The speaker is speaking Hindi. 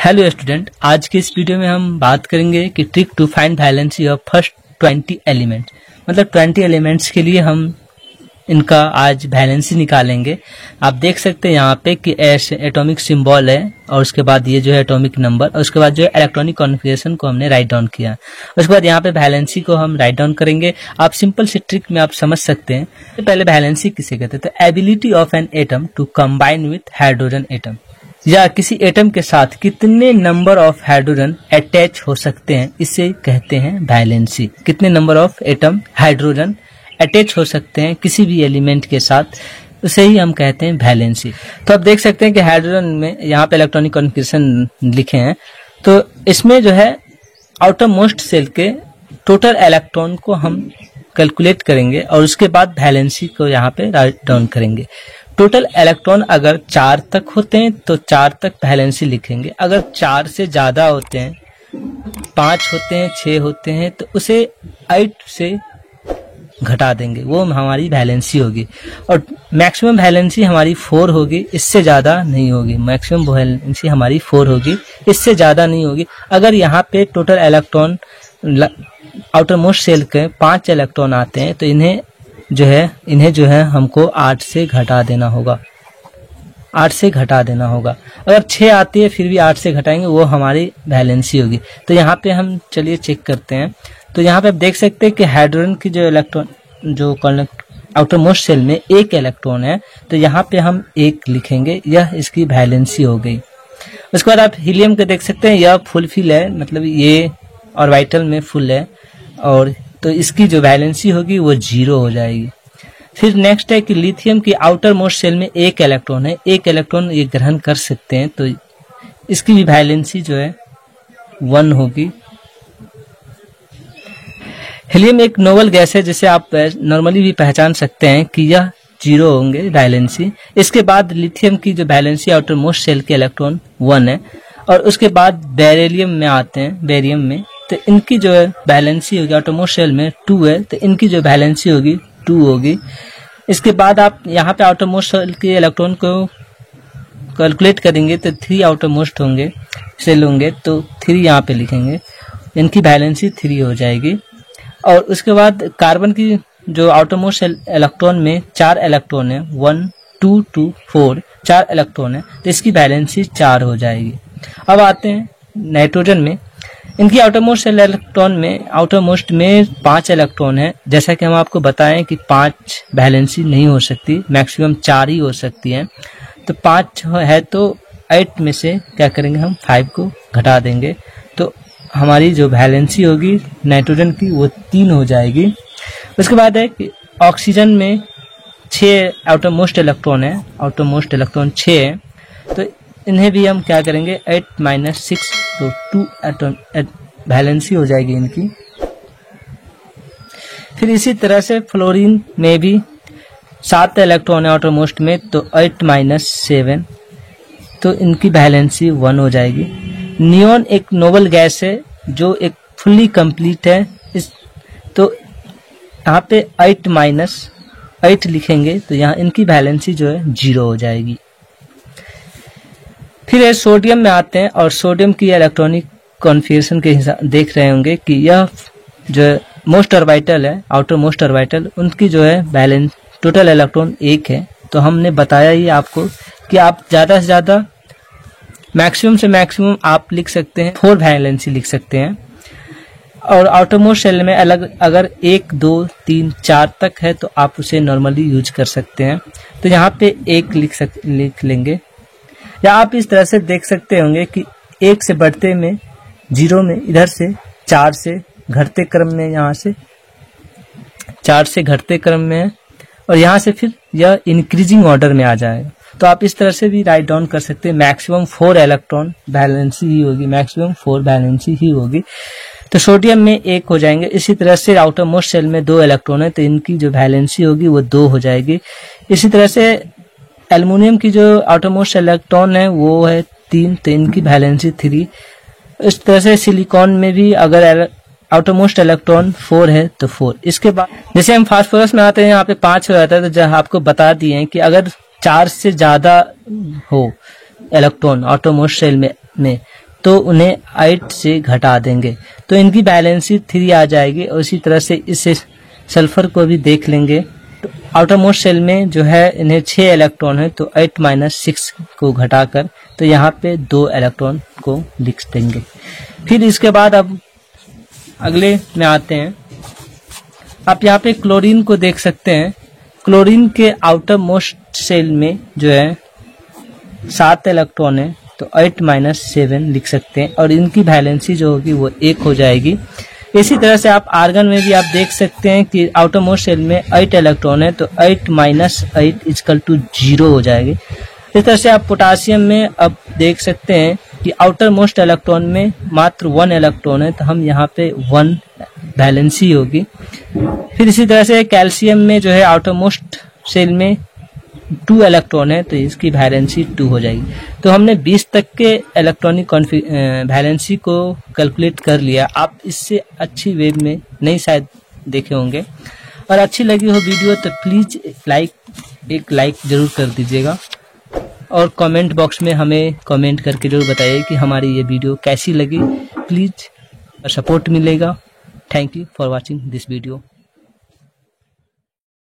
हेलो स्टूडेंट, आज के इस वीडियो में हम बात करेंगे कि trick to find valency of first 20 element. मतलब 20 एलिमेंट्स के लिए हम इनका आज वैलेंसी निकालेंगे। आप देख सकते हैं यहाँ पे कि एटॉमिक सिंबल है और उसके बाद ये जो है एटॉमिक नंबर और उसके बाद जो है इलेक्ट्रॉनिक कॉन्फ़िगरेशन को हमने राइट डाउन किया। उसके बाद यहाँ पे वैलेंसी को हम राइट डाउन करेंगे। आप सिंपल सी ट्रिक में आप समझ सकते हैं। तो पहले वैलेंसी किसे कहते हैं? तो ability of an atom to combine with hydrogen atom, या किसी एटम के साथ कितने नंबर ऑफ हाइड्रोजन अटैच हो सकते हैं, इसे कहते हैं वैलेंसी। कितने number of atom hydrogen attach हो सकते हैं किसी भी एलिमेंट के साथ, उसे ही हम कहते हैं वैलेंसी। तो आप देख सकते हैं कि हाइड्रोजन में यहाँ पे इलेक्ट्रॉनिक कॉन्फ़िगरेशन लिखे हैं, तो इसमें जो है आउटर मोस्ट सेल के टोटल इलेक्ट्रॉन को हम कैलकुलेट करेंगे और उसके बाद वैलेंसी को यहाँ पे राइट डाउन करेंगे। टोटल इलेक्ट्रॉन अगर 4 तक होते हैं तो 4 तक वैलेंसी लिखेंगे। अगर 4 से ज्यादा होते हैं, 5 होते हैं, 6 होते हैं, तो उसे 8 से घटा देंगे, वो हमारी वैलेंसी होगी। और मैक्सिमम वैलेंसी हमारी 4 होगी, इससे ज्यादा नहीं होगी। मैक्सिमम वैलेंसी हमारी 4 होगी, इससे ज्यादा नहीं होगी। अगर यहाँ पे total electron outermost shell के 5 इलेक्ट्रॉन आते हैं तो इन्हें जो है हमको 8 से घटा देना होगा। 8 से घटा देना होगा। अगर 6 आती है फिर भी 8 से घटाएंगे, वो हमारी वैलेंसी होगी। तो यहाँ पे हम चलिए चेक करते हैं। तो यहाँ पे आप देख सकते हैं कि हाइड्रोजन की जो इलेक्ट्रॉन जो आउटर मोस्ट सेल में 1 इलेक्ट्रॉन है, तो यहाँ पे हम 1 लिखेंगे, यह इसकी वैलेंसी हो गई। उसके बाद आप हीलियम के देख सकते हैं, यह फुलफिल है, मतलब ये ऑर्बिटल में फुल है, और तो इसकी जो वैलेंसी होगी वो 0 हो जाएगी। फिर नेक्स्ट है कि लिथियम की आउटर मोस्ट सेल में 1 इलेक्ट्रॉन है, 1 इलेक्ट्रॉन ये ग्रहण कर सकते हैं, तो इसकी भी वैलेंसी जो है 1 होगी। हीलियम एक नोबल गैस है जिसे आप नॉर्मली भी पहचान सकते हैं कि यह 0 होंगे वैलेंसी। इसके बाद लिथियम की जो वैलेंसी आउटर मोस्ट सेल के इलेक्ट्रॉन 1 है, और उसके बाद बेरिलियम में आते हैं, बेरियम में, तो इनकी जो है वैलेंसी होगी आउटर मोस्ट सेल में 2 है, तो इनकी जो वैलेंसी होगी 2 होगी। इसके बाद आप यहाँ पे आउटर मोस्ट सेल के इलेक्ट्रॉन को कैलकुलेट करेंगे तो 3 आउटर मोस्ट होंगे सेल होंगे, तो 3 यहाँ पे लिखेंगे, इनकी वैलेंसी 3 हो जाएगी। और उसके बाद कार्बन की जो आउटर मोस्ट सेल इलेक्ट्रॉन में 4 इलेक्ट्रॉन है, 1 2 2 4 4 इलेक्ट्रॉन है, तो इसकी वैलेंसी 4 हो जाएगी। अब आते हैं नाइट्रोजन में। इनकी आउटर मोस्ट सेल इलेक्ट्रॉन में आउटर मोस्ट में 5 इलेक्ट्रॉन है। जैसा कि हम आपको बताएं कि 5 वैलेंसी नहीं हो सकती, मैक्सिमम 4 ही हो सकती है। तो 5 है तो 8 में से क्या करेंगे, हम 5 को घटा देंगे, तो हमारी जो वैलेंसी होगी नाइट्रोजन की वो 3 हो जाएगी। उसके बाद है कि ऑक्सीजन में 6 आउटर मोस्ट इलेक्ट्रॉन है, आउटर मोस्ट इलेक्ट्रॉन 6 है, तो इन्हें भी हम क्या करेंगे 8 - 6, तो 2 एटॉम वैलेंसी हो जाएगी इनकी। फिर इसी तरह से फ्लोरीन में भी 7 इलेक्ट्रॉन है आउटर मोस्ट में, तो 8 - 7, तो इनकी वैलेंसी 1 हो जाएगी। नियॉन एक नोबल गैस है जो एक फुल्ली कंप्लीट है, इस तो यहाँ पे 8 - 8 लिखेंगे, तो यहाँ इनकी वैलेंसी जो है 0 हो जाएगी। फिर सोडियम में आते हैं, और सोडियम की इलेक्ट्रॉनिक कॉन्फ़िगरेशन के हिसाब देख रहे होंगे कि यह जो मोस्ट ऑर्बिटल है, आउटर मोस्ट ऑर्बिटल, उनकी जो है बैलेंस टोटल इलेक्ट्रॉन 1 है। तो हमने बताया ही आपको कि आप ज्यादा से ज्यादा मैक्सिमम से मैक्सिमम आप लिख सकते हैं 4 वैलेंसी लिख सकते हैं। और आउटर मोस्ट सेल में अलग अगर 1 2 3 4 तक है तो आप उसे नॉर्मली यूज कर सकते हैं। तो यहाँ पे 1 लिख लेंगे, या आप इस तरह से देख सकते होंगे कि 1 से बढ़ते में 0 में, इधर से 4 से घटते क्रम में, यहाँ से 4 से घटते क्रम में है, और यहाँ से फिर यह इंक्रीजिंग ऑर्डर में आ जाएगा। तो आप इस तरह से भी राइट डाउन कर सकते हैं। मैक्सिमम 4 इलेक्ट्रॉन वैलेंसी ही होगी, मैक्सिमम 4 वैलेंसी ही होगी। तो सोडियम में 1 हो जाएंगे। इसी तरह से आउटर मोस्ट सेल में 2 इलेक्ट्रॉन है, तो इनकी जो वैलेंसी होगी वो 2 हो जाएगी। इसी तरह से एल्युमिनियम की जो आउटर मोस्ट इलेक्ट्रॉन है वो है 3, तो इनकी वैलेंसी 3। इस तरह से सिलिकॉन में भी अगर आउटर मोस्ट इलेक्ट्रॉन 4 है तो 4। इसके बाद जैसे हम फास्फोरस में आते हैं, यहाँ पे 5 हो जाता है, तो जब आपको बता दिए कि अगर 4 से ज्यादा हो इलेक्ट्रॉन आउटर मोस्ट सेल में तो उन्हें 8 से घटा देंगे तो इनकी वैलेंसी 3 आ जाएगी। और इसी तरह से इससे सल्फर को भी देख लेंगे। तो आउटर मोस्ट शेल में जो है इन्हें 6 इलेक्ट्रॉन है, तो 8 - 6 को घटाकर तो यहाँ पे 2 इलेक्ट्रॉन को लिख देंगे। फिर इसके बाद अब अगले में आते हैं। आप यहाँ पे क्लोरीन को देख सकते हैं। क्लोरीन के आउटर मोस्ट शेल में जो है 7 इलेक्ट्रॉन है, तो 8 - 7 लिख सकते हैं और इनकी वैलेंसी जो होगी वो 1 हो जाएगी। इसी तरह से आप आर्गन में भी आप देख सकते हैं कि आउटर मोस्ट शेल में 8 इलेक्ट्रॉन है, तो 8 - 8 = 0 हो जाएगी। इस तरह से आप पोटासियम में अब देख सकते हैं कि आउटर मोस्ट इलेक्ट्रॉन में मात्र 1 इलेक्ट्रॉन है, तो हम यहाँ पे 1 वैलेंसी होगी। फिर इसी तरह से कैल्शियम में जो है आउटर मोस्ट शेल में 2 इलेक्ट्रॉन है, तो इसकी वैलेंसी 2 हो जाएगी। तो हमने 20 तक के इलेक्ट्रॉनिक वैलेंसी को कैलकुलेट कर लिया। आप इससे अच्छी वे में नहीं शायद देखे होंगे। और अच्छी लगी हो वीडियो तो प्लीज एक लाइक जरूर कर दीजिएगा और कमेंट बॉक्स में हमें कमेंट करके जरूर बताइए कि हमारी ये वीडियो कैसी लगी। प्लीज सपोर्ट मिलेगा। Thank you for watching this video.